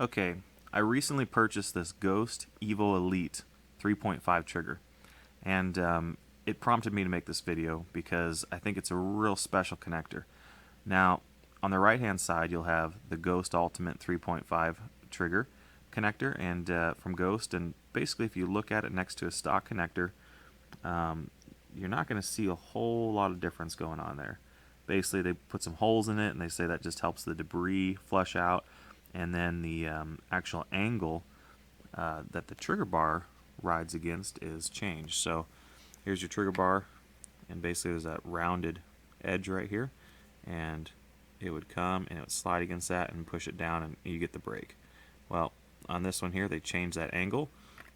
Okay, I recently purchased this Ghost Evo Elite 3.5 trigger, and it prompted me to make this video because I think it's a real special connector. Now, on the right hand side, you'll have the Ghost Ultimate 3.5 trigger connector, and from Ghost, and basically if you look at it next to a stock connector, you're not going to see a whole lot of difference going on there. Basically, they put some holes in it, and they say that just helps the debris flush out, and then the actual angle that the trigger bar rides against is changed. So here's your trigger bar, and basically there's that rounded edge right here, and it would come and it would slide against that and push it down, and you get the break. Well, on this one here, they changed that angle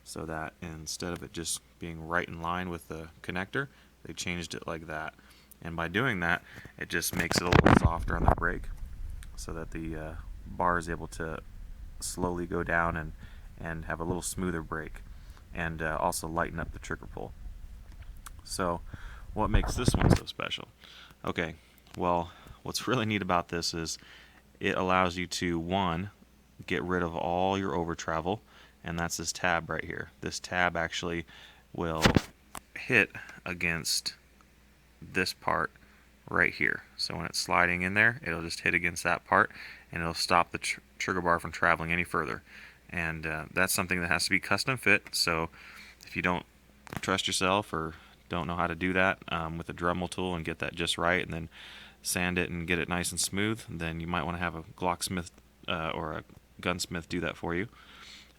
so that instead of it just being right in line with the connector, they changed it like that. And by doing that, it just makes it a little softer on the brake so that the bar is able to slowly go down and have a little smoother brake, and also lighten up the trigger pull. So what makes this one so special? Okay, well, what's really neat about this is it allows you to, one, get rid of all your over travel, and that's this tab right here. This tab actually will hit against this part right here. So when it's sliding in there, it'll just hit against that part, and it'll stop the trigger bar from traveling any further. And that's something that has to be custom fit, so if you don't trust yourself or don't know how to do that with a Dremel tool and get that just right, and then sand it and get it nice and smooth, then you might want to have a Glocksmith or a gunsmith do that for you.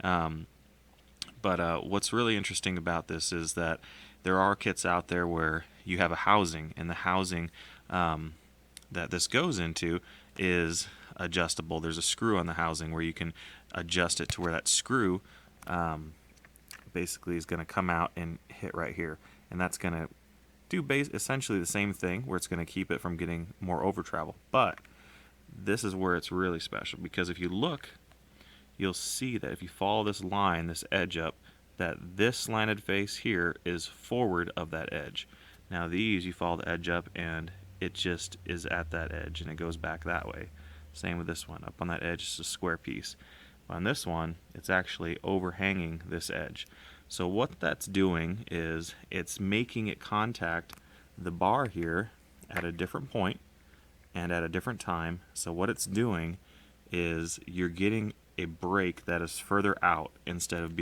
But what's really interesting about this is that there are kits out there where you have a housing, and the housing that this goes into is adjustable. There's a screw on the housing where you can adjust it to where that screw basically is going to come out and hit right here, and that's going to do essentially the same thing, where it's going to keep it from getting more over travel. But this is where it's really special, because if you look, you'll see that if you follow this line, this edge up, that this slanted face here is forward of that edge. Now these, you follow the edge up and it just is at that edge and it goes back that way. Same with this one. Up on that edge, it's a square piece. On this one, it's actually overhanging this edge. So what that's doing is it's making it contact the bar here at a different point and at a different time. So what it's doing is you're getting a break that is further out instead of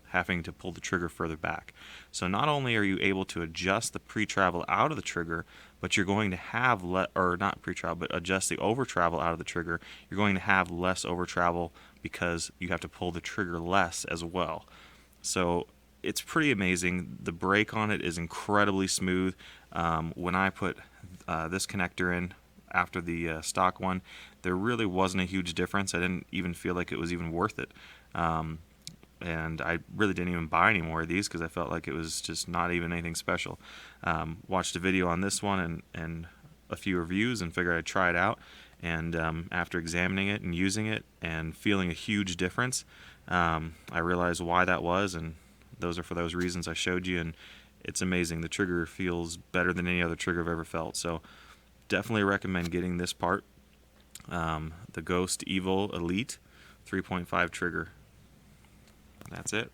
having to pull the trigger further back. So not only are you able to adjust the pre-travel out of the trigger, but you're going to have not pre-travel, but adjust the over-travel out of the trigger. You're going to have less over-travel because you have to pull the trigger less as well. So it's pretty amazing. The brake on it is incredibly smooth. When I put this connector in after the stock one, there really wasn't a huge difference. I didn't even feel like it was even worth it. And I really didn't even buy any more of these because I felt like it was just not even anything special. Watched a video on this one and a few reviews and figured I'd try it out. And after examining it and using it and feeling a huge difference, I realized why that was, and those are for those reasons I showed you. And it's amazing. The trigger feels better than any other trigger I've ever felt. So definitely recommend getting this part, the Ghost Evo Elite 3.5 trigger. That's it.